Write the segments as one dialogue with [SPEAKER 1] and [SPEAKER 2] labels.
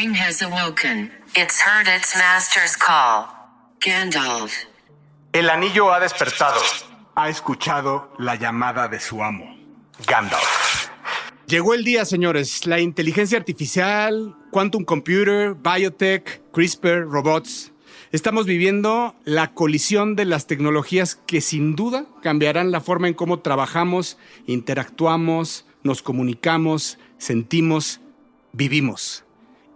[SPEAKER 1] ring has awoken. It's heard its master's call. Gandalf.
[SPEAKER 2] El anillo ha despertado. Ha escuchado la llamada de su amo, Gandalf.
[SPEAKER 3] Llegó el día, señores. La inteligencia artificial, quantum computer, biotech, CRISPR, robots. Estamos viviendo la colisión de las tecnologías que sin duda cambiarán la forma en cómo trabajamos, interactuamos, nos comunicamos, sentimos, vivimos.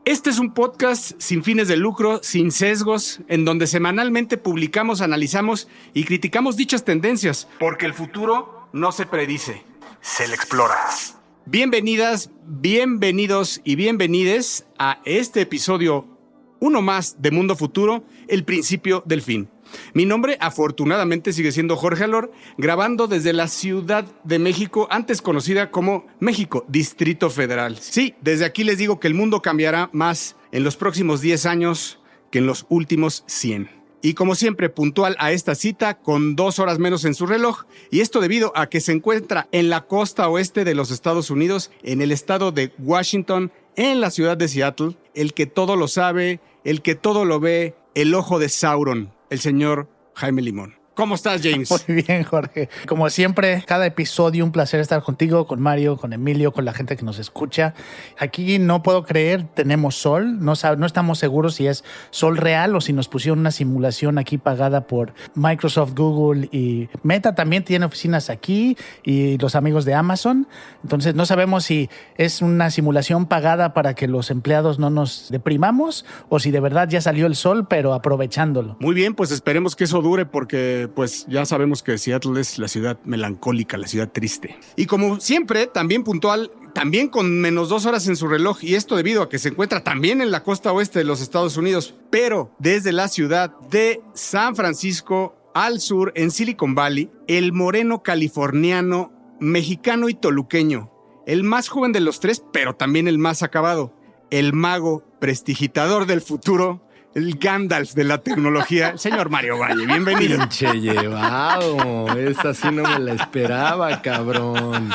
[SPEAKER 3] Este es un podcast sin fines de lucro, sin sesgos, en donde semanalmente publicamos, analizamos y criticamos dichas tendencias.
[SPEAKER 2] Porque el futuro no se predice, se le explora.
[SPEAKER 3] Bienvenidas, bienvenidos y bienvenides a este episodio, uno más de Mundo Futuro, el principio del fin. Mi nombre, afortunadamente, sigue siendo Jorge Alor, grabando desde la Ciudad de México, antes conocida como México, Distrito Federal. Sí, desde aquí les digo que el mundo cambiará más en los próximos 10 años que en los últimos 100. Y como siempre, puntual a esta cita, con 2 horas menos en su reloj, y esto debido a que se encuentra en la costa oeste de los Estados Unidos, en el estado de Washington, en la ciudad de Seattle, el que todo lo sabe, el que todo lo ve, el ojo de Sauron, el señor Jaime Limón. ¿Cómo estás, James?
[SPEAKER 4] Muy bien, Jorge. Como siempre, cada episodio un placer estar contigo, con Mario, con Emilio, con la gente que nos escucha. Aquí no puedo creer, tenemos sol. No estamos seguros si es sol real o si nos pusieron una simulación aquí pagada por Microsoft, Google y Meta. También tiene oficinas aquí y los amigos de Amazon. Entonces no sabemos si es una simulación pagada para que los empleados no nos deprimamos o si de verdad ya salió el sol, pero aprovechándolo.
[SPEAKER 3] Muy bien, pues esperemos que eso dure porque pues ya sabemos que Seattle es la ciudad melancólica, la ciudad triste. Y como siempre, también puntual, también con menos 2 horas en su reloj, y esto debido a que se encuentra también en la costa oeste de los Estados Unidos, pero desde la ciudad de San Francisco al sur, en Silicon Valley, el moreno californiano, mexicano y toluqueño, el más joven de los tres, pero también el más acabado, el mago prestigitador del futuro, el Gandalf de la tecnología, el señor Mario Valle. Bienvenido.
[SPEAKER 5] Pinche llevado. Esta sí no me la esperaba, cabrón.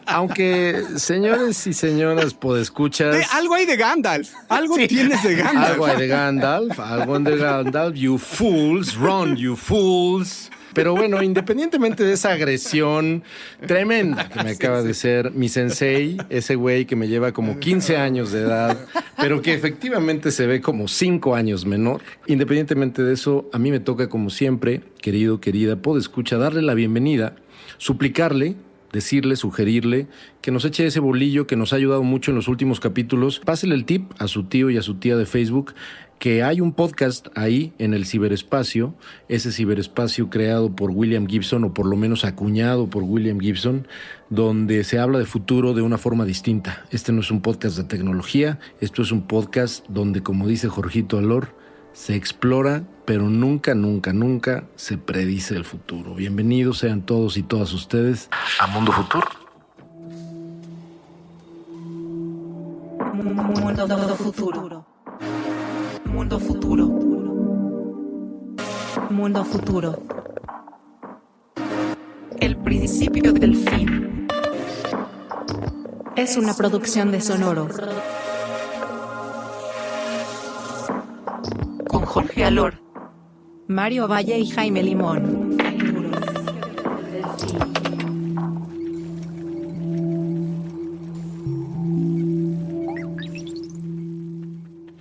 [SPEAKER 5] Aunque, señores y señoras podescuchas...
[SPEAKER 3] Algo hay de Gandalf. Algo
[SPEAKER 4] Sí.
[SPEAKER 3] tienes de Gandalf.
[SPEAKER 5] Algo hay de Gandalf, algo de Gandalf. You fools, run, you fools. Pero bueno, independientemente de esa agresión tremenda que me acaba de ser mi sensei, ese güey que me lleva como 15 años de edad, pero que efectivamente se ve como 5 años menor. Independientemente de eso, a mí me toca como siempre, querido, querida, podescucha, darle la bienvenida, suplicarle, decirle, sugerirle que nos eche ese bolillo que nos ha ayudado mucho en los últimos capítulos. Pásele el tip a su tío y a su tía de Facebook que hay un podcast ahí en el ciberespacio, ese ciberespacio creado por William Gibson, o por lo menos acuñado por William Gibson, donde se habla de futuro de una forma distinta. Este no es un podcast de tecnología, esto es un podcast donde, como dice Jorgito Alor, se explora, pero nunca, nunca, nunca se predice el futuro. Bienvenidos sean todos y todas ustedes a Mundo Futuro.
[SPEAKER 6] Mundo futuro. Mundo futuro. Mundo futuro. El principio del fin. Es una producción de Sonoro. Con Jorge Alor, Mario Valle y Jaime Limón.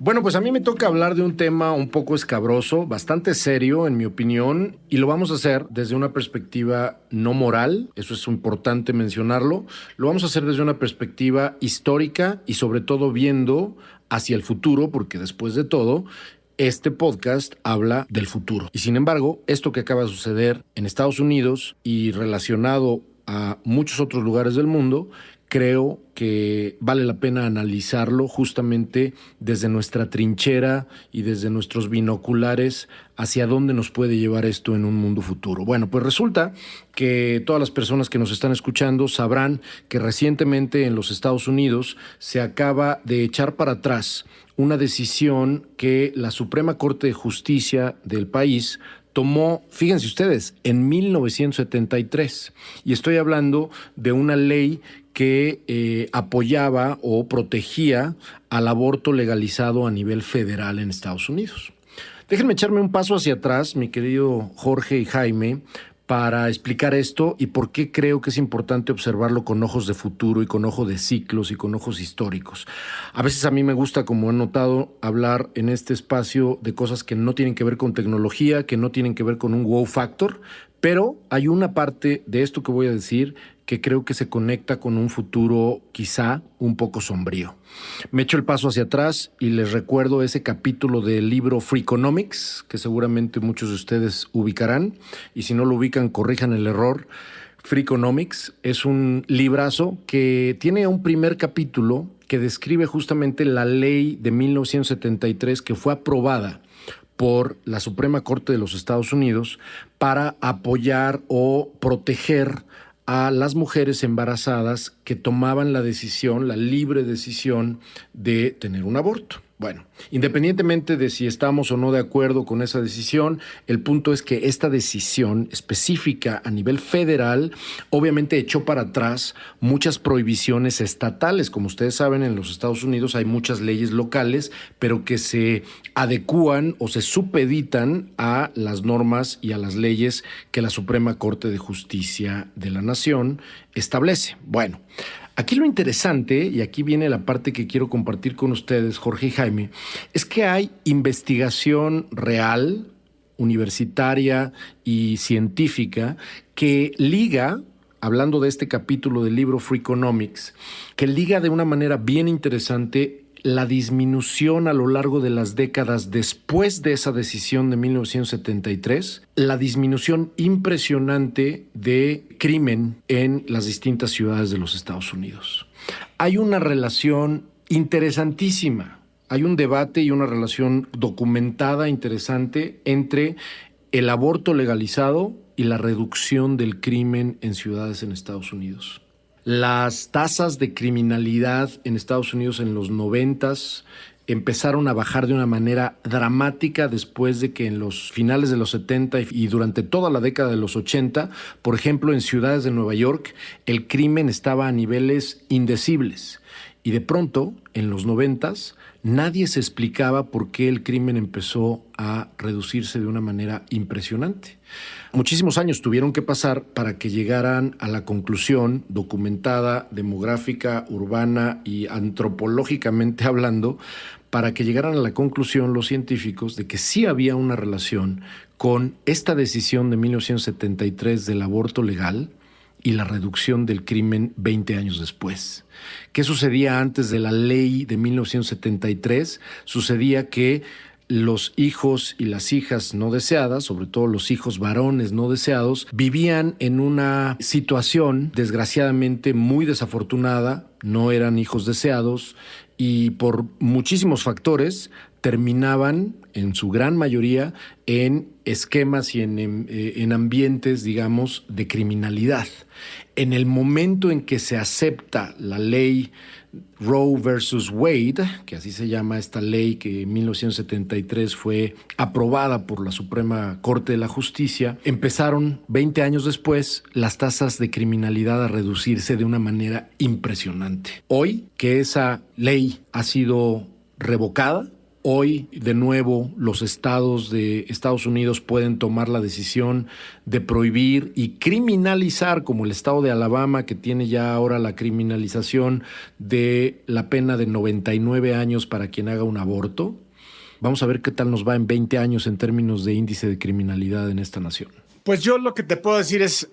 [SPEAKER 5] Bueno, pues a mí me toca hablar de un tema un poco escabroso, bastante serio en mi opinión, y lo vamos a hacer desde una perspectiva no moral, eso es importante mencionarlo, lo vamos a hacer desde una perspectiva histórica y sobre todo viendo hacia el futuro, porque después de todo, este podcast habla del futuro. Y sin embargo, esto que acaba de suceder en Estados Unidos y relacionado a muchos otros lugares del mundo, creo que vale la pena analizarlo justamente desde nuestra trinchera y desde nuestros binoculares hacia dónde nos puede llevar esto en un mundo futuro. Bueno, pues resulta que todas las personas que nos están escuchando sabrán que recientemente en los Estados Unidos se acaba de echar para atrás una decisión que la Suprema Corte de Justicia del país tomó, fíjense ustedes, en 1973. Y estoy hablando de una ley que apoyaba o protegía al aborto legalizado a nivel federal en Estados Unidos. Déjenme echarme un paso hacia atrás, mi querido Jorge y Jaime, para explicar esto y por qué creo que es importante observarlo con ojos de futuro y con ojos de ciclos y con ojos históricos. A veces a mí me gusta, como han notado, hablar en este espacio de cosas que no tienen que ver con tecnología, que no tienen que ver con un wow factor, pero hay una parte de esto que voy a decir que creo que se conecta con un futuro quizá un poco sombrío. Me echo el paso hacia atrás y les recuerdo ese capítulo del libro Freakonomics, que seguramente muchos de ustedes ubicarán, y si no lo ubican, corrijan el error. Freakonomics es un librazo que tiene un primer capítulo que describe justamente la ley de 1973 que fue aprobada por la Suprema Corte de los Estados Unidos para apoyar o proteger a las mujeres embarazadas que tomaban la decisión, la libre decisión de tener un aborto. Bueno, independientemente de si estamos o no de acuerdo con esa decisión, el punto es que esta decisión específica a nivel federal obviamente echó para atrás muchas prohibiciones estatales. Como ustedes saben, en los Estados Unidos hay muchas leyes locales, pero que se adecúan o se supeditan a las normas y a las leyes que la Suprema Corte de Justicia de la Nación establece. Bueno, aquí lo interesante, y aquí viene la parte que quiero compartir con ustedes, Jorge y Jaime, es que hay investigación real, universitaria y científica que liga, hablando de este capítulo del libro Freakonomics, que liga de una manera bien interesante la disminución a lo largo de las décadas después de esa decisión de 1973, la disminución impresionante de crimen en las distintas ciudades de los Estados Unidos. Hay una relación interesantísima, hay un debate y una relación documentada interesante entre el aborto legalizado y la reducción del crimen en ciudades en Estados Unidos. Las tasas de criminalidad en Estados Unidos en los 90s empezaron a bajar de una manera dramática después de que en los finales de los 70 y durante toda la década de los 80, por ejemplo, en ciudades de Nueva York, el crimen estaba a niveles indecibles. Y de pronto, en los 90s, nadie se explicaba por qué el crimen empezó a reducirse de una manera impresionante. Muchísimos años tuvieron que pasar para que llegaran a la conclusión documentada, demográfica, urbana y antropológicamente hablando, para que llegaran a la conclusión los científicos de que sí había una relación con esta decisión de 1973 del aborto legal y la reducción del crimen 20 años después. ¿Qué sucedía antes de la ley de 1973? Sucedía que los hijos y las hijas no deseadas, sobre todo los hijos varones no deseados, vivían en una situación desgraciadamente muy desafortunada, no eran hijos deseados y por muchísimos factores terminaban en su gran mayoría en esquemas y en ambientes, digamos, de criminalidad. En el momento en que se acepta la ley Roe versus Wade, que así se llama esta ley que en 1973 fue aprobada por la Suprema Corte de la Justicia, empezaron 20 años después las tasas de criminalidad a reducirse de una manera impresionante. Hoy que esa ley ha sido revocada, hoy, de nuevo, los estados de Estados Unidos pueden tomar la decisión de prohibir y criminalizar, como el estado de Alabama, que tiene ya ahora la criminalización de la pena de 99 años para quien haga un aborto. Vamos a ver qué tal nos va en 20 años en términos de índice de criminalidad en esta nación.
[SPEAKER 3] Pues yo lo que te puedo decir es,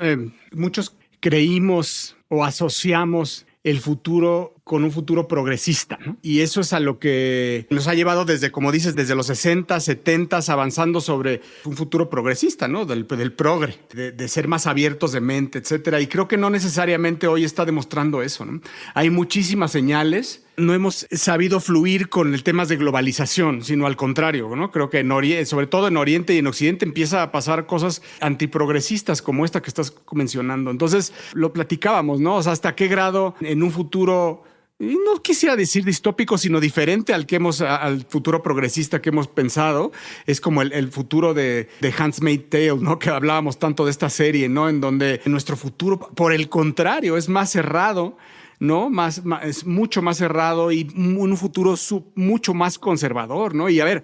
[SPEAKER 3] muchos creímos o asociamos el futuro con un futuro progresista, ¿no? Y eso es a lo que nos ha llevado desde, como dices, desde los 60, 70, avanzando sobre un futuro progresista, ¿no? Del progre, de ser más abiertos de mente, etcétera. Y creo que no necesariamente hoy está demostrando eso, ¿no? Hay muchísimas señales. No hemos sabido fluir con el tema de globalización, sino al contrario, ¿no? Creo que sobre todo en Oriente y en Occidente empieza a pasar cosas antiprogresistas como esta que estás mencionando. Entonces, lo platicábamos, ¿no? O sea, hasta qué grado en un futuro, no quisiera decir distópico, sino diferente al futuro progresista que hemos pensado, es como el futuro de Handmaid's Tale, ¿no? Que hablábamos tanto de esta serie, ¿no? En donde nuestro futuro, por el contrario, es más cerrado, ¿no? Es mucho más cerrado y un futuro mucho más conservador, ¿no? Y a ver,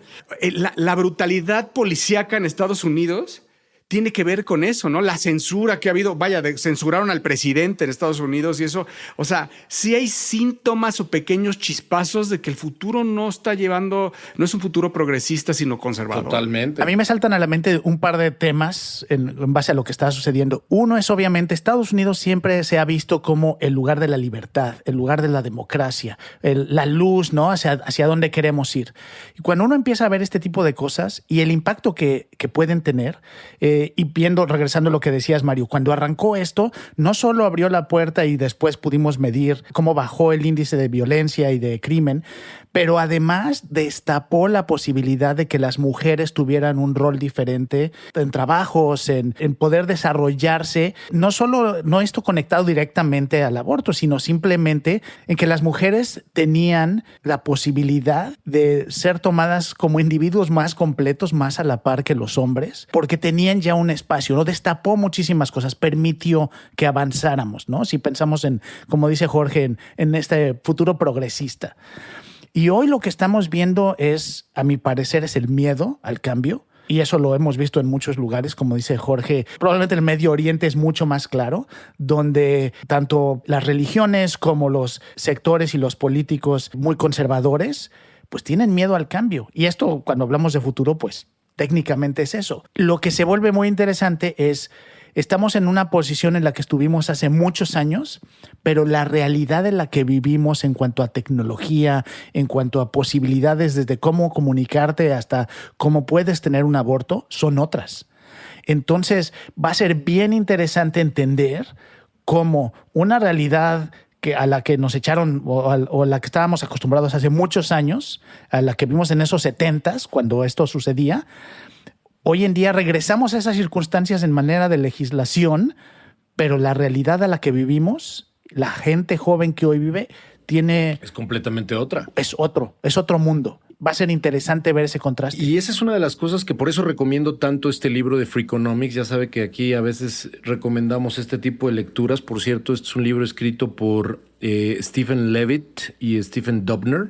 [SPEAKER 3] la brutalidad policíaca en Estados Unidos tiene que ver con eso, ¿no? La censura que ha habido, censuraron al presidente en Estados Unidos y eso, o sea, sí hay síntomas o pequeños chispazos de que el futuro no es un futuro progresista, sino conservador.
[SPEAKER 5] Totalmente.
[SPEAKER 4] A mí me saltan a la mente un par de temas en base a lo que está sucediendo. Uno es obviamente Estados Unidos siempre se ha visto como el lugar de la libertad, el lugar de la democracia, la luz, ¿no? Hacia dónde queremos ir. Y cuando uno empieza a ver este tipo de cosas y el impacto que pueden tener, y regresando a lo que decías, Mario, cuando arrancó esto, no solo abrió la puerta y después pudimos medir cómo bajó el índice de violencia y de crimen, pero además destapó la posibilidad de que las mujeres tuvieran un rol diferente en trabajos, en poder desarrollarse, no esto conectado directamente al aborto, sino simplemente en que las mujeres tenían la posibilidad de ser tomadas como individuos más completos, más a la par que los hombres, porque tenían ya un espacio, ¿no? Destapó muchísimas cosas, permitió que avanzáramos, ¿no? Si pensamos en, como dice Jorge, en este futuro progresista. Y hoy lo que estamos viendo es, a mi parecer, es el miedo al cambio. Y eso lo hemos visto en muchos lugares, como dice Jorge. Probablemente el Medio Oriente es mucho más claro, donde tanto las religiones como los sectores y los políticos muy conservadores, pues tienen miedo al cambio. Y esto, cuando hablamos de futuro, pues técnicamente es eso. Lo que se vuelve muy interesante es, estamos en una posición en la que estuvimos hace muchos años, pero la realidad en la que vivimos en cuanto a tecnología, en cuanto a posibilidades desde cómo comunicarte hasta cómo puedes tener un aborto, son otras. Entonces va a ser bien interesante entender cómo una realidad a la que nos echaron o a la que estábamos acostumbrados hace muchos años, a la que vimos en esos 70s cuando esto sucedía, hoy en día regresamos a esas circunstancias en manera de legislación, pero la realidad a la que vivimos, la gente joven que hoy vive,
[SPEAKER 5] es completamente otra.
[SPEAKER 4] Es otro mundo. Va a ser interesante ver ese contraste.
[SPEAKER 5] Y esa es una de las cosas que por eso recomiendo tanto este libro de Freakonomics. Ya sabe que aquí a veces recomendamos este tipo de lecturas. Por cierto, este es un libro escrito por Stephen Levitt y Stephen Dubner.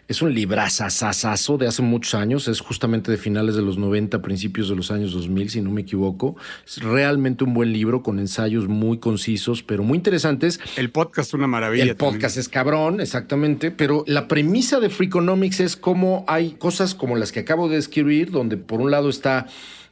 [SPEAKER 5] Es un librazazazazo de hace muchos años. Es justamente de finales de los 90, principios de los años 2000, si no me equivoco. Es realmente un buen libro con ensayos muy concisos, pero muy interesantes.
[SPEAKER 3] El podcast es una maravilla.
[SPEAKER 5] El podcast es cabrón, exactamente. Pero la premisa de Freakonomics es cómo hay cosas como las que acabo de describir, donde por un lado está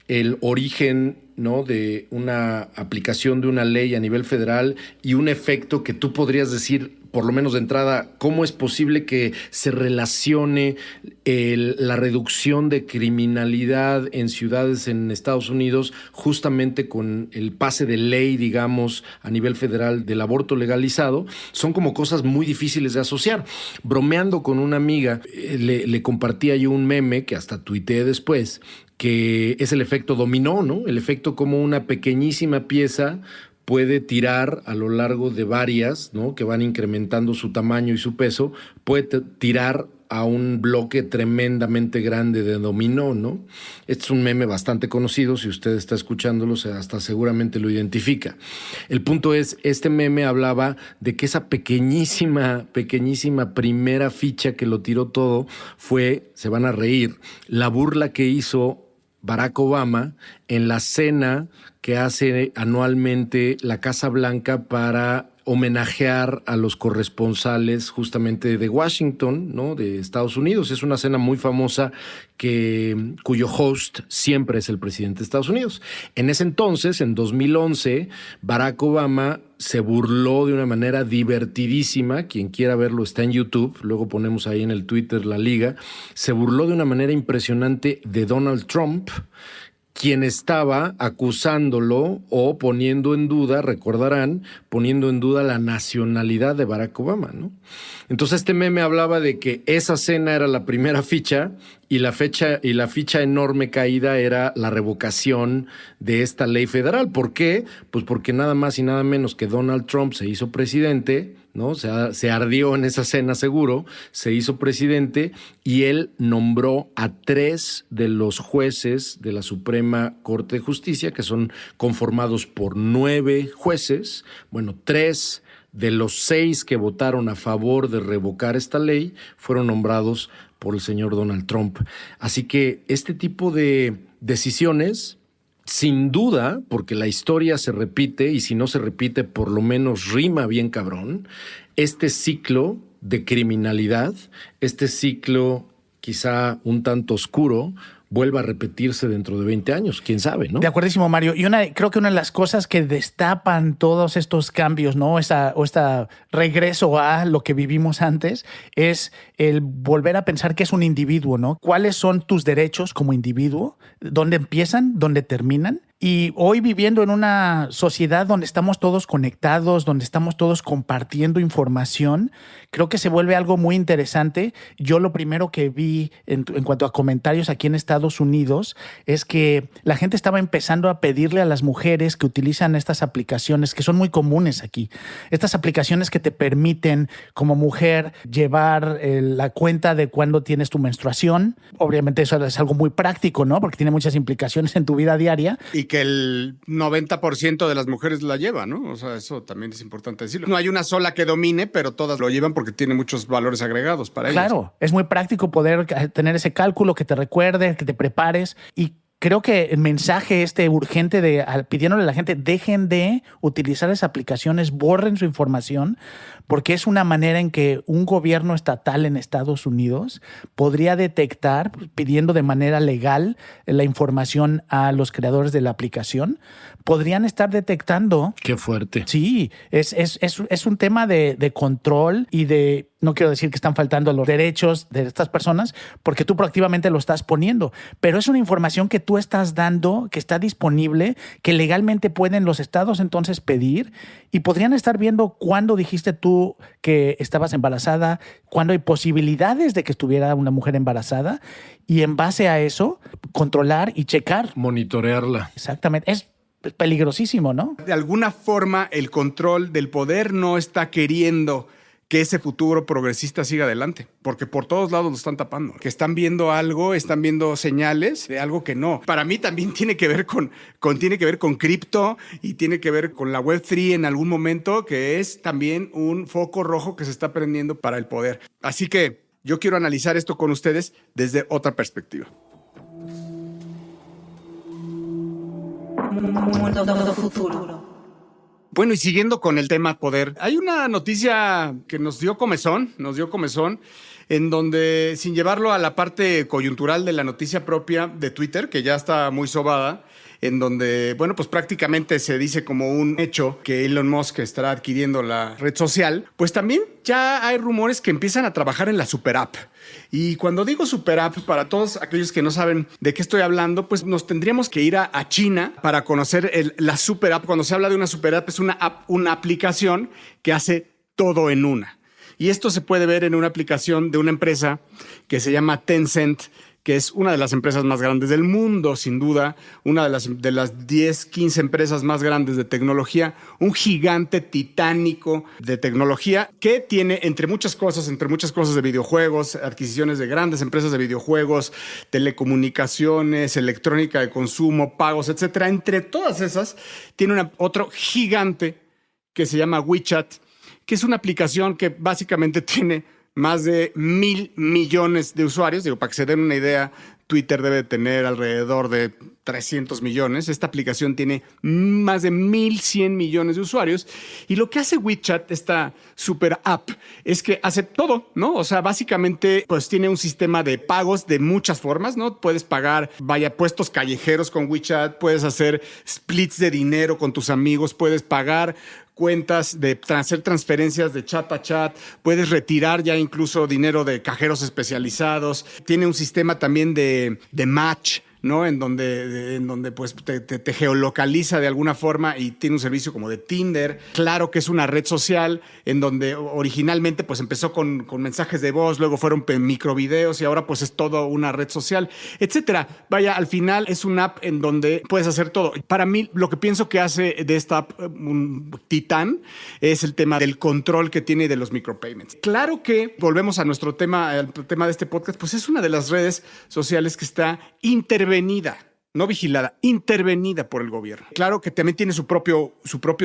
[SPEAKER 5] el origen, ¿no?, de una aplicación de una ley a nivel federal y un efecto que tú podrías decir, por lo menos de entrada, cómo es posible que se relacione la reducción de criminalidad en ciudades en Estados Unidos justamente con el pase de ley, digamos, a nivel federal del aborto legalizado. Son como cosas muy difíciles de asociar. Bromeando con una amiga, le compartía yo un meme que hasta tuiteé después, que es el efecto dominó, ¿no? El efecto como una pequeñísima pieza puede tirar a lo largo de varias, ¿no?, que van incrementando su tamaño y su peso, puede tirar a un bloque tremendamente grande de dominó, ¿no? Este es un meme bastante conocido, si usted está escuchándolo, hasta seguramente lo identifica. El punto es, este meme hablaba de que esa pequeñísima primera ficha que lo tiró todo fue, se van a reír, la burla que hizo Barack Obama en la cena que hace anualmente la Casa Blanca para homenajear a los corresponsales justamente de Washington, ¿no?, de Estados Unidos. Es una cena muy famosa cuyo host siempre es el presidente de Estados Unidos. En ese entonces, en 2011, Barack Obama se burló de una manera divertidísima. Quien quiera verlo está en YouTube. Luego ponemos ahí en el Twitter la liga. Se burló de una manera impresionante de Donald Trump, quien estaba acusándolo o poniendo en duda, recordarán, poniendo en duda la nacionalidad de Barack Obama, ¿no? Entonces este meme hablaba de que esa cena era la primera ficha y la ficha enorme caída era la revocación de esta ley federal. ¿Por qué? Pues porque nada más y nada menos que Donald Trump se hizo presidente, ¿no? Se ardió en esa cena seguro, se hizo presidente y él nombró a 3 de los jueces de la Suprema Corte de Justicia, que son conformados por 9 jueces. Bueno, 3 de los 6 que votaron a favor de revocar esta ley fueron nombrados por el señor Donald Trump. Así que este tipo de decisiones, sin duda, porque la historia se repite y si no se repite, por lo menos rima bien cabrón, este ciclo de criminalidad, este ciclo quizá un tanto oscuro, vuelva a repetirse dentro de 20 años, quién sabe, ¿no?
[SPEAKER 4] De acuerdísimo, Mario. Y creo que una de las cosas que destapan todos estos cambios, ¿no? Esta regreso a lo que vivimos antes, es el volver a pensar que es un individuo, ¿no? ¿Cuáles son tus derechos como individuo? ¿Dónde empiezan? ¿Dónde terminan? Y hoy viviendo en una sociedad donde estamos todos conectados, donde estamos todos compartiendo información, creo que se vuelve algo muy interesante. Yo lo primero que vi en cuanto a comentarios aquí en Estados Unidos es que la gente estaba empezando a pedirle a las mujeres que utilizan estas aplicaciones, que son muy comunes aquí, estas aplicaciones que te permiten como mujer llevar la cuenta de cuándo tienes tu menstruación. Obviamente eso es algo muy práctico, ¿no? Porque tiene muchas implicaciones en tu vida diaria.
[SPEAKER 3] Y que el 90% de las mujeres la lleva, ¿no? O sea, eso también es importante decirlo. No hay una sola que domine, pero todas lo llevan porque tiene muchos valores agregados para ellas.
[SPEAKER 4] Claro, es muy práctico poder tener ese cálculo que te recuerde, que te prepares y creo que el mensaje urgente pidiéndole a la gente dejen de utilizar esas aplicaciones, borren su información, porque es una manera en que un gobierno estatal en Estados Unidos podría detectar, pidiendo de manera legal la información a los creadores de la aplicación, podrían estar detectando.
[SPEAKER 5] Qué fuerte.
[SPEAKER 4] Sí, es un tema de control y de, no quiero decir que están faltando los derechos de estas personas, porque tú proactivamente lo estás poniendo, pero es una información que tú estás dando, que está disponible, que legalmente pueden los estados entonces pedir y podrían estar viendo cuándo dijiste tú que estabas embarazada, cuándo hay posibilidades de que estuviera una mujer embarazada y en base a eso controlar y checar.
[SPEAKER 5] Monitorearla.
[SPEAKER 4] Exactamente. Es peligrosísimo, ¿no?
[SPEAKER 3] De alguna forma, el control del poder no está queriendo que ese futuro progresista siga adelante, porque por todos lados lo están tapando, que están viendo algo, están viendo señales de algo que no. Para mí también tiene que ver con cripto y tiene que ver con la Web3 en algún momento, que es también un foco rojo que se está prendiendo para el poder. Así que yo quiero analizar esto con ustedes desde otra perspectiva.
[SPEAKER 6] Mundo futuro.
[SPEAKER 3] Bueno, y siguiendo con el tema poder, hay una noticia que nos dio comezón, en donde, sin llevarlo a la parte coyuntural de la noticia propia de Twitter, que ya está muy sobada, en donde, bueno, pues prácticamente se dice como un hecho que Elon Musk estará adquiriendo la red social, pues también ya hay rumores que empiezan a trabajar en la super app. Y cuando digo super app, para todos aquellos que no saben de qué estoy hablando, pues nos tendríamos que ir a China para conocer la super app. Cuando se habla de una super app, es una app, una aplicación que hace todo en una. Y esto se puede ver en una aplicación de una empresa que se llama Tencent, que es una de las empresas más grandes del mundo, sin duda, una de las 10, 15 empresas más grandes de tecnología, un gigante titánico de tecnología que tiene, entre muchas cosas de videojuegos, adquisiciones de grandes empresas de videojuegos, telecomunicaciones, electrónica de consumo, pagos, etcétera. Entre todas esas, tiene otro gigante que se llama WeChat, que es una aplicación que básicamente tiene más de 1,000 millones de usuarios. Digo, para que se den una idea, Twitter debe tener alrededor de 300 millones. Esta aplicación tiene más de 1,100 millones de usuarios. Y lo que hace WeChat, esta super app, es que hace todo, ¿no? O sea, básicamente, pues tiene un sistema de pagos de muchas formas, ¿no? Puedes pagar, puestos callejeros con WeChat, puedes hacer splits de dinero con tus amigos, puedes pagar cuentas, hacer transferencias de chat a chat, puedes retirar ya incluso dinero de cajeros especializados. Tiene un sistema también de match, ¿no? En donde pues te geolocaliza de alguna forma y tiene un servicio como de Tinder. Claro que es una red social en donde originalmente pues empezó con mensajes de voz, luego fueron microvideos y ahora pues es todo una red social, etcétera. Vaya, al final es una app en donde puedes hacer todo. Para mí, lo que pienso que hace de esta app un titán es el tema del control que tiene de los micropayments. Claro que volvemos a nuestro tema, al tema de este podcast, pues es una de las redes sociales que está intervenida no vigilada, intervenida por el gobierno. Claro que también tiene su propio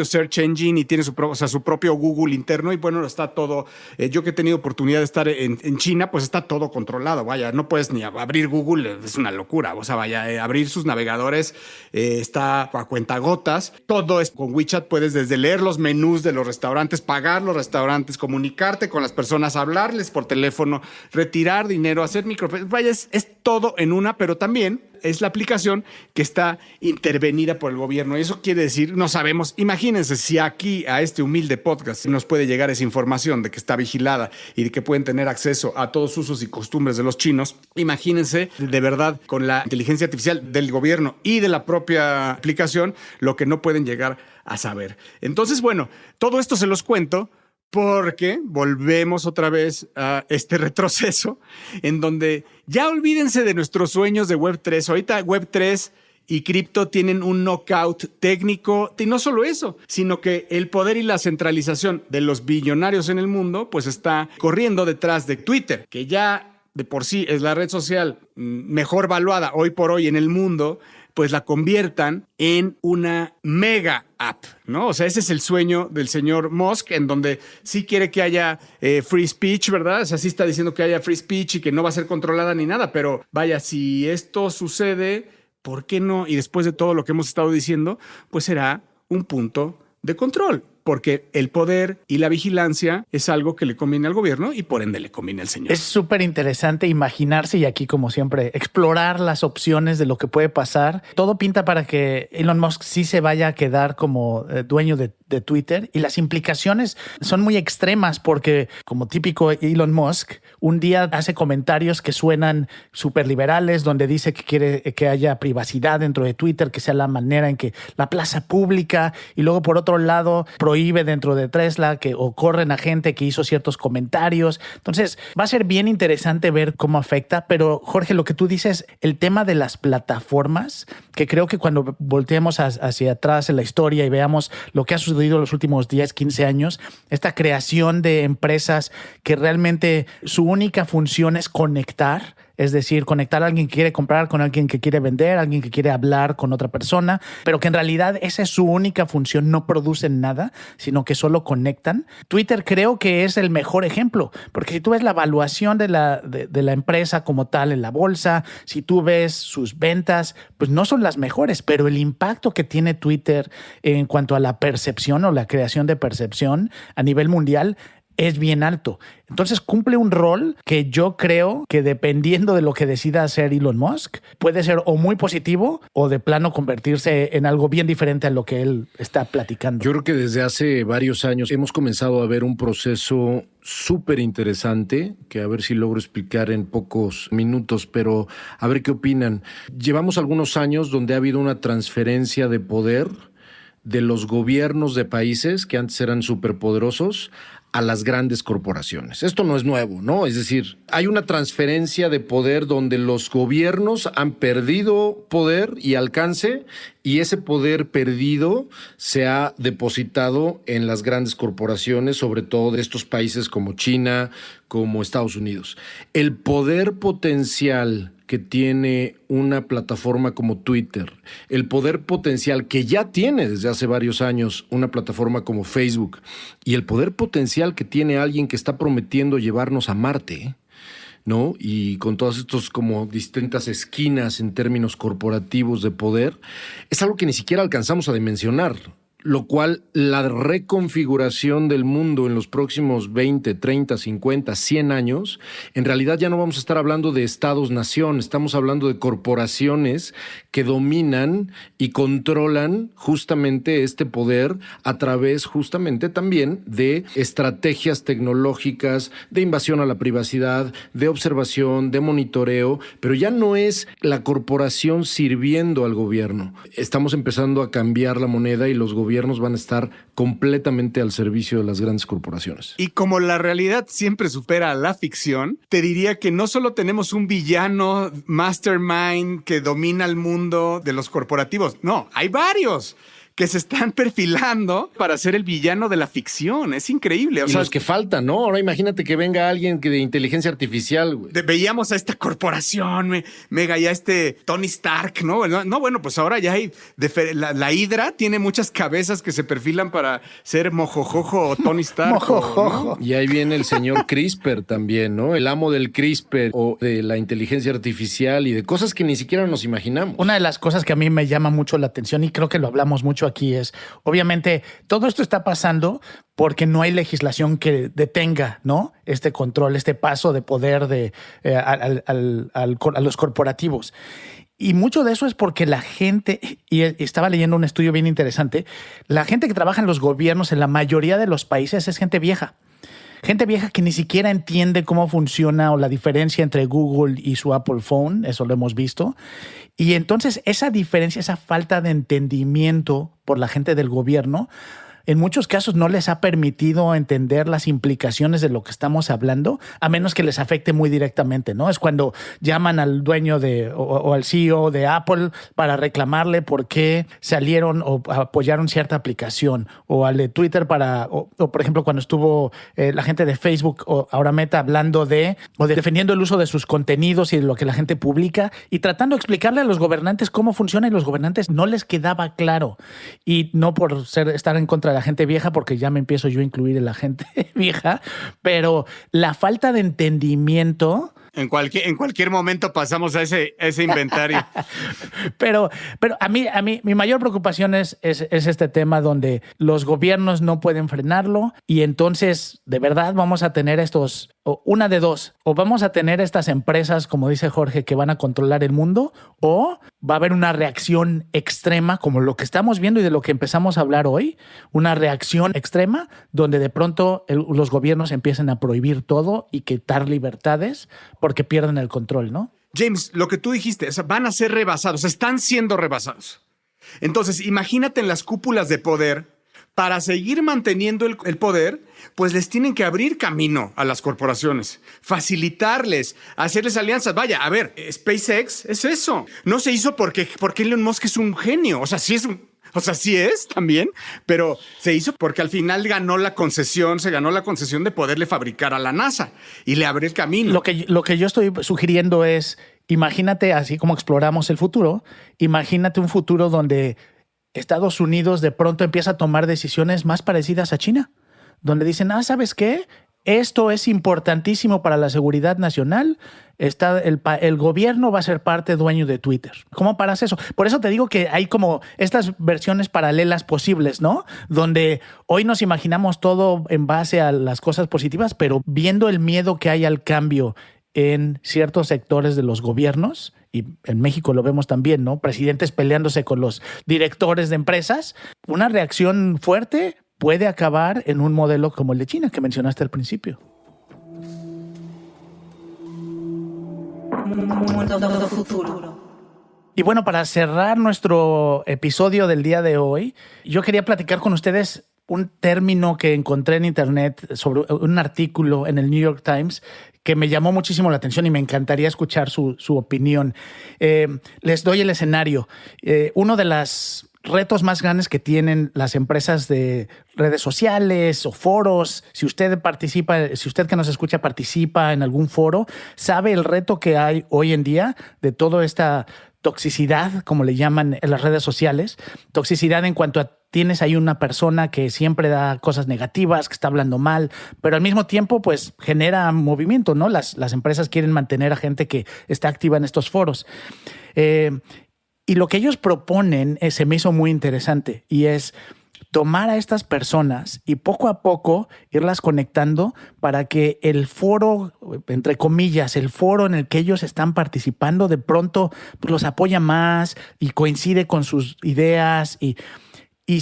[SPEAKER 3] search engine y tiene su propio Google interno y bueno, está todo. Yo que he tenido oportunidad de estar en China, pues está todo controlado. Vaya, no puedes ni abrir Google, es una locura. O sea, vaya, abrir sus navegadores está a cuentagotas. Todo es con WeChat, puedes desde leer los menús de los restaurantes, pagar los restaurantes, comunicarte con las personas, hablarles por teléfono, retirar dinero, hacer vaya, es todo en una, pero también es la aplicación que está intervenida por el gobierno. Y eso quiere decir, no sabemos, imagínense si aquí a este humilde podcast nos puede llegar esa información de que está vigilada y de que pueden tener acceso a todos usos y costumbres de los chinos. Imagínense de verdad con la inteligencia artificial del gobierno y de la propia aplicación lo que no pueden llegar a saber. Entonces, bueno, todo esto se los cuento porque volvemos otra vez a este retroceso en donde ya olvídense de nuestros sueños de Web3. Ahorita Web3 y cripto tienen un knockout técnico y no solo eso, sino que el poder y la centralización de los billonarios en el mundo pues está corriendo detrás de Twitter, que ya de por sí es la red social mejor valuada hoy por hoy en el mundo, pues la conviertan en una mega app, ¿no? O sea, ese es el sueño del señor Musk, en donde sí quiere que haya free speech, ¿verdad? O sea, sí está diciendo que haya free speech y que no va a ser controlada ni nada, pero vaya, si esto sucede, ¿por qué no? Y después de todo lo que hemos estado diciendo, pues será un punto de control, porque el poder y la vigilancia es algo que le conviene al gobierno y por ende le conviene al señor.
[SPEAKER 4] Es súper interesante imaginarse y aquí, como siempre, explorar las opciones de lo que puede pasar. Todo pinta para que Elon Musk sí se vaya a quedar como dueño de Twitter y las implicaciones son muy extremas porque, como típico Elon Musk, un día hace comentarios que suenan súper liberales, donde dice que quiere que haya privacidad dentro de Twitter, que sea la manera en que la plaza pública, y luego por otro lado prohíbe dentro de Tesla o corren a gente que hizo ciertos comentarios. Entonces va a ser bien interesante ver cómo afecta, pero Jorge, lo que tú dices, el tema de las plataformas, que creo que cuando volteemos hacia atrás en la historia y veamos lo que ha sucedido en los últimos 10, 15 años, esta creación de empresas que realmente su única función es conectar, es decir, conectar a alguien que quiere comprar con alguien que quiere vender, alguien que quiere hablar con otra persona, pero que en realidad esa es su única función, no producen nada, sino que solo conectan. Twitter creo que es el mejor ejemplo, porque si tú ves la evaluación de la empresa como tal en la bolsa, si tú ves sus ventas, pues no son las mejores, pero el impacto que tiene Twitter en cuanto a la percepción o la creación de percepción a nivel mundial es bien alto. Entonces cumple un rol que yo creo que dependiendo de lo que decida hacer Elon Musk, puede ser o muy positivo o de plano convertirse en algo bien diferente a lo que él está platicando.
[SPEAKER 5] Yo creo que desde hace varios años hemos comenzado a ver un proceso súper interesante, que a ver si logro explicar en pocos minutos, pero a ver qué opinan. Llevamos algunos años donde ha habido una transferencia de poder de los gobiernos de países que antes eran superpoderosos a las grandes corporaciones. Esto no es nuevo, ¿no? Es decir, hay una transferencia de poder donde los gobiernos han perdido poder y alcance y ese poder perdido se ha depositado en las grandes corporaciones, sobre todo de estos países como China, como Estados Unidos. El poder potencial que tiene una plataforma como Twitter, el poder potencial que ya tiene desde hace varios años una plataforma como Facebook y el poder potencial que tiene alguien que está prometiendo llevarnos a Marte, ¿no? Y con todas estos como distintas esquinas en términos corporativos de poder, es algo que ni siquiera alcanzamos a dimensionar. Lo cual la reconfiguración del mundo en los próximos 20, 30, 50, 100 años, en realidad ya no vamos a estar hablando de estados-nación, estamos hablando de corporaciones que dominan y controlan justamente este poder a través justamente también de estrategias tecnológicas, de invasión a la privacidad, de observación, de monitoreo, pero ya no es la corporación sirviendo al gobierno. Estamos empezando a cambiar la moneda y los gobiernos van a estar completamente al servicio de las grandes corporaciones.
[SPEAKER 3] Y como la realidad siempre supera a la ficción, te diría que no solo tenemos un villano mastermind que domina el mundo de los corporativos, no, hay varios que se están perfilando para ser el villano de la ficción. Es increíble. O
[SPEAKER 5] Y
[SPEAKER 3] sea,
[SPEAKER 5] los que faltan, ¿no? Ahora imagínate que venga alguien de inteligencia artificial, güey.
[SPEAKER 3] veíamos a esta corporación mega, ya Tony Stark, ¿no? No, bueno, pues ahora ya hay la Hydra tiene muchas cabezas que se perfilan para ser Mojojojo o Tony Stark.
[SPEAKER 4] Mojojojo.
[SPEAKER 3] ¿no?
[SPEAKER 5] Y ahí viene el señor CRISPR también, ¿no? El amo del CRISPR o de la inteligencia artificial y de cosas que ni siquiera nos imaginamos.
[SPEAKER 4] Una de las cosas que a mí me llama mucho la atención y creo que lo hablamos mucho aquí es, obviamente, todo esto está pasando porque no hay legislación que detenga, ¿no? Este control, este paso de poder a los corporativos. Y mucho de eso es porque la gente, y estaba leyendo un estudio bien interesante, la gente que trabaja en los gobiernos en la mayoría de los países es gente vieja. Gente vieja que ni siquiera entiende cómo funciona o la diferencia entre Google y su Apple Phone, eso lo hemos visto. Y entonces esa diferencia, esa falta de entendimiento por la gente del gobierno, en muchos casos no les ha permitido entender las implicaciones de lo que estamos hablando, a menos que les afecte muy directamente, ¿no? Es cuando llaman al dueño o al CEO de Apple para reclamarle por qué salieron o apoyaron cierta aplicación, o al de Twitter o por ejemplo, cuando estuvo la gente de Facebook o ahora Meta hablando defendiendo el uso de sus contenidos y de lo que la gente publica y tratando de explicarle a los gobernantes cómo funciona, y los gobernantes no les quedaba claro. Y no por estar en contra de la gente vieja, porque ya me empiezo yo a incluir en la gente vieja, pero la falta de entendimiento.
[SPEAKER 3] En cualquier momento pasamos a ese inventario.
[SPEAKER 4] Pero a mí mi mayor preocupación es este tema donde los gobiernos no pueden frenarlo, y entonces de verdad vamos a tener una de dos, o vamos a tener estas empresas, como dice Jorge, que van a controlar el mundo, o va a haber una reacción extrema como lo que estamos viendo y de lo que empezamos a hablar hoy, una reacción extrema donde de pronto los gobiernos empiecen a prohibir todo y quitar libertades porque pierden el control, ¿no?
[SPEAKER 3] James, lo que tú dijiste, o sea, van a ser rebasados, están siendo rebasados. Entonces, imagínate en las cúpulas de poder, para seguir manteniendo el poder, pues les tienen que abrir camino a las corporaciones, facilitarles, hacerles alianzas. Vaya, a ver, SpaceX es eso. No se hizo porque Elon Musk es un genio. O sea, sí es también, pero se hizo porque al final se ganó la concesión de poderle fabricar a la NASA y le abre el camino.
[SPEAKER 4] Lo que yo estoy sugiriendo es, imagínate, así como exploramos el futuro, imagínate un futuro donde Estados Unidos de pronto empieza a tomar decisiones más parecidas a China, donde dicen, ¿sabes qué? Esto es importantísimo para la seguridad nacional. El gobierno va a ser parte dueño de Twitter. ¿Cómo paras eso? Por eso te digo que hay como estas versiones paralelas posibles, ¿no? Donde hoy nos imaginamos todo en base a las cosas positivas, pero viendo el miedo que hay al cambio en ciertos sectores de los gobiernos, y en México lo vemos también, ¿no? Presidentes peleándose con los directores de empresas. Una reacción fuerte puede acabar en un modelo como el de China que mencionaste al principio.
[SPEAKER 6] Mundo futuro.
[SPEAKER 4] Y bueno, para cerrar nuestro episodio del día de hoy, yo quería platicar con ustedes un término que encontré en internet sobre un artículo en el New York Times que me llamó muchísimo la atención y me encantaría escuchar su opinión. Les doy el escenario. Uno de los retos más grandes que tienen las empresas de redes sociales o foros, si usted que nos escucha participa en algún foro, sabe el reto que hay hoy en día de toda esta toxicidad, como le llaman en las redes sociales. Toxicidad en cuanto a tienes ahí una persona que siempre da cosas negativas, que está hablando mal, pero al mismo tiempo pues genera movimiento, ¿no? Las empresas quieren mantener a gente que está activa en estos foros. Y lo que ellos proponen se me hizo muy interesante, y es tomar a estas personas y poco a poco irlas conectando para que el foro, entre comillas, el foro en el que ellos están participando, de pronto pues, los apoya más y coincide con sus ideas, y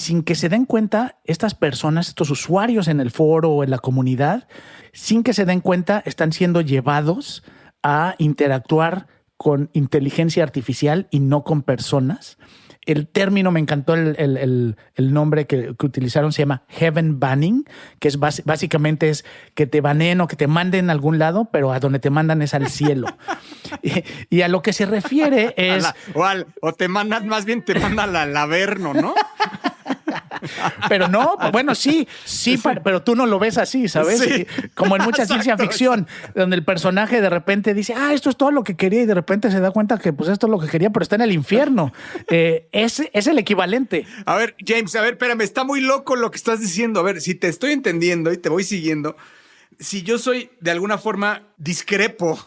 [SPEAKER 4] sin que se den cuenta, estas personas, estos usuarios en el foro o en la comunidad, sin que se den cuenta, están siendo llevados a interactuar con inteligencia artificial y no con personas. El término, me encantó el nombre que utilizaron, se llama Heaven Banning, que es básicamente es que te baneen o que te manden a algún lado, pero a donde te mandan es al cielo. y a lo que se refiere es...
[SPEAKER 3] O te mandan, más bien te mandan al Averno, ¿no?
[SPEAKER 4] Pero no, bueno, sí, pero tú no lo ves así, ¿sabes?
[SPEAKER 3] Sí.
[SPEAKER 4] Como en mucha ciencia ficción, donde el personaje de repente dice, esto es todo lo que quería, y de repente se da cuenta que pues esto es lo que quería, pero está en el infierno. Es el equivalente.
[SPEAKER 3] A ver, James, espérame, está muy loco lo que estás diciendo. A ver, si te estoy entendiendo y te voy siguiendo, si yo soy de alguna forma discrepo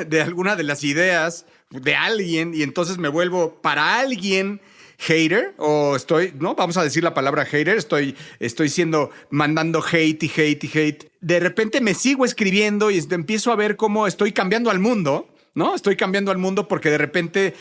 [SPEAKER 3] de alguna de las ideas de alguien y entonces me vuelvo para alguien hater, o estoy, no, vamos a decir la palabra hater, estoy mandando hate y hate y hate. De repente me sigo escribiendo y empiezo a ver cómo estoy cambiando al mundo. ¿No? Estoy cambiando al mundo porque de repente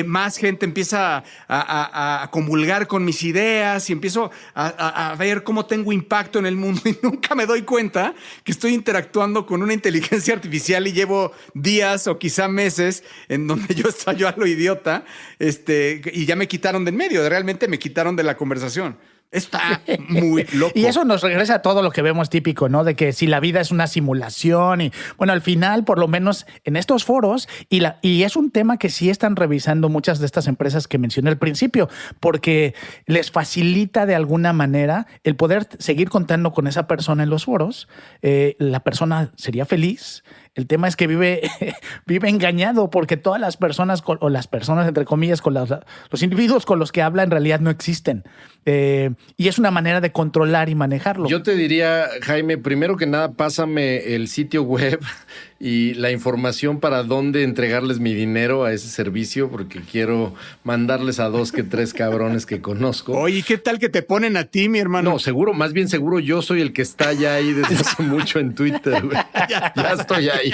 [SPEAKER 3] más gente empieza a comulgar con mis ideas y empiezo a ver cómo tengo impacto en el mundo y nunca me doy cuenta que estoy interactuando con una inteligencia artificial y llevo días o quizá meses en donde yo estoy a lo idiota y ya me quitaron de en medio, realmente me quitaron de la conversación. Está muy loco.
[SPEAKER 4] Y eso nos regresa a todo lo que vemos típico, ¿no? De que si la vida es una simulación y, bueno, al final, por lo menos en estos foros, y es un tema que sí están revisando muchas de estas empresas que mencioné al principio, porque les facilita de alguna manera el poder seguir contando con esa persona en los foros. La persona sería feliz. El tema es que vive engañado porque todas las personas, o las personas, entre comillas, con los individuos con los que habla en realidad no existen. Y es una manera de controlar y manejarlo.
[SPEAKER 5] Yo te diría, Jaime, primero que nada, pásame el sitio web y la información para dónde entregarles mi dinero a ese servicio, porque quiero mandarles a 2 que 3 cabrones que conozco.
[SPEAKER 3] Oye, ¿qué tal que te ponen a ti, mi hermano?
[SPEAKER 5] No, seguro, más bien seguro yo soy el que está ya ahí desde hace mucho en Twitter, güey. Ya estoy ahí.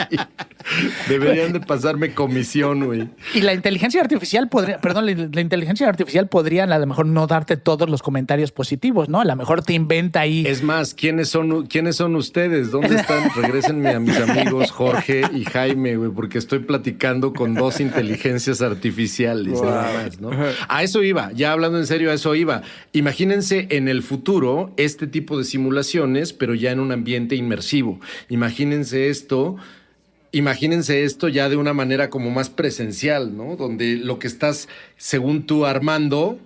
[SPEAKER 5] Deberían de pasarme comisión, güey.
[SPEAKER 4] Y la inteligencia artificial la inteligencia artificial podría a lo mejor no darte todos los comentarios positivos, ¿no? A lo mejor te inventa ahí.
[SPEAKER 5] Es más, ¿quiénes son ustedes? ¿Dónde están? Regrésenme a mis amigos Jorge y Jaime, güey, porque estoy platicando con 2 inteligencias artificiales, nada más, ¿no? A eso iba, ya hablando en serio, a eso iba. Imagínense en el futuro este tipo de simulaciones, pero ya en un ambiente inmersivo. Imagínense esto ya de una manera como más presencial, ¿no? Donde lo que estás, según tú, armando,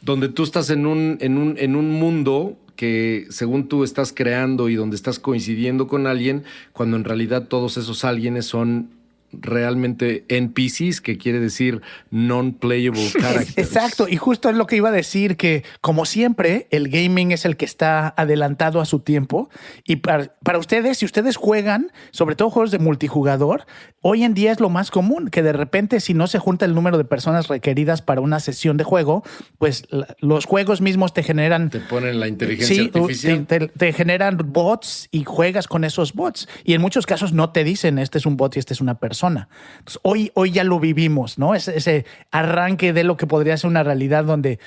[SPEAKER 5] donde tú estás en un mundo que según tú estás creando y donde estás coincidiendo con alguien, cuando en realidad todos esos alguienes son realmente NPCs, que quiere decir non-playable characters.
[SPEAKER 4] Exacto, y justo es lo que iba a decir, que como siempre, el gaming es el que está adelantado a su tiempo, y para ustedes, si ustedes juegan, sobre todo juegos de multijugador, hoy en día es lo más común, que de repente si no se junta el número de personas requeridas para una sesión de juego, pues los juegos mismos te generan...
[SPEAKER 5] Te ponen la inteligencia artificial.
[SPEAKER 4] Te generan bots y juegas con esos bots, y en muchos casos no te dicen este es un bot y este es una persona. Entonces, hoy ya lo vivimos, ¿no? Ese arranque de lo que podría ser una realidad donde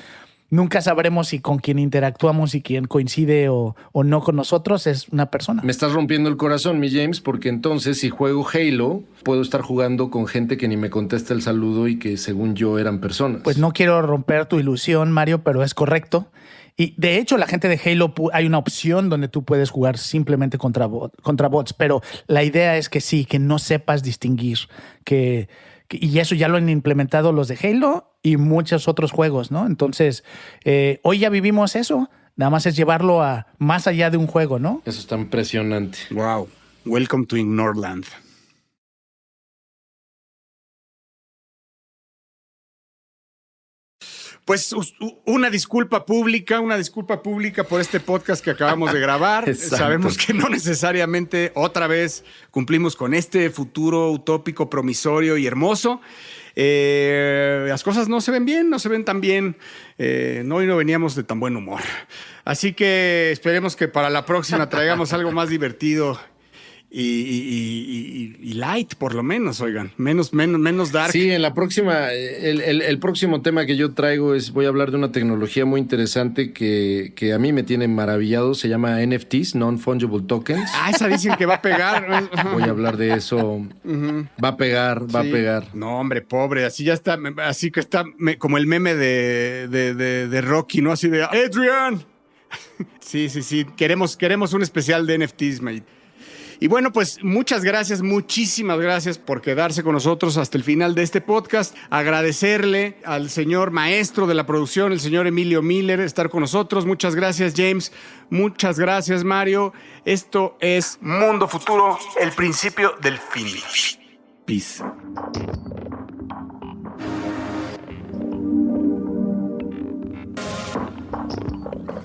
[SPEAKER 4] nunca sabremos si con quien interactuamos y quien coincide o no con nosotros es una persona.
[SPEAKER 5] Me estás rompiendo el corazón, mi James, porque entonces si juego Halo, puedo estar jugando con gente que ni me contesta el saludo y que según yo eran personas.
[SPEAKER 4] Pues no quiero romper tu ilusión, Mario, pero es correcto. Y de hecho, la gente de Halo, hay una opción donde tú puedes jugar simplemente contra bots, pero la idea es que sí, que no sepas distinguir, y eso ya lo han implementado los de Halo y muchos otros juegos, ¿no? Entonces, hoy ya vivimos eso, nada más es llevarlo a más allá de un juego, ¿no?
[SPEAKER 5] Eso está impresionante.
[SPEAKER 3] Wow. Welcome to Ignorland. Pues una disculpa pública por este podcast que acabamos de grabar. Sabemos que no necesariamente otra vez cumplimos con este futuro utópico, promisorio y hermoso. Las cosas no se ven bien, no se ven tan bien. Hoy no veníamos de tan buen humor. Así que esperemos que para la próxima traigamos algo más divertido y light, por lo menos, oigan. Menos dark.
[SPEAKER 5] Sí, en la próxima, el próximo tema que yo traigo voy a hablar de una tecnología muy interesante que a mí me tiene maravillado. Se llama NFTs, Non-Fungible Tokens.
[SPEAKER 3] Esa dicen que va a pegar.
[SPEAKER 5] Voy a hablar de eso. Va a pegar.
[SPEAKER 3] No, hombre, pobre. Así ya está, así que está como el meme de Rocky, ¿no? Así de ¡Adrian! Sí. Queremos un especial de NFTs, mate. Y bueno, pues muchas gracias, muchísimas gracias por quedarse con nosotros hasta el final de este podcast. Agradecerle al señor maestro de la producción, el señor Emilio Miller, estar con nosotros. Muchas gracias, James. Muchas gracias, Mario. Esto es
[SPEAKER 2] Mundo Futuro, el principio del fin.
[SPEAKER 3] Peace.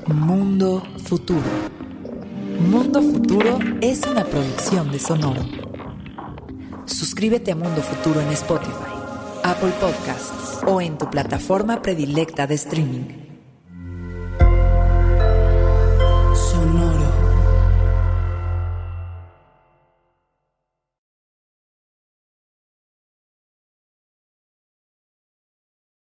[SPEAKER 7] Mundo Futuro. Mundo Futuro es una producción de Sonoro. Suscríbete a Mundo Futuro en Spotify, Apple Podcasts o en tu plataforma predilecta de streaming. Sonoro.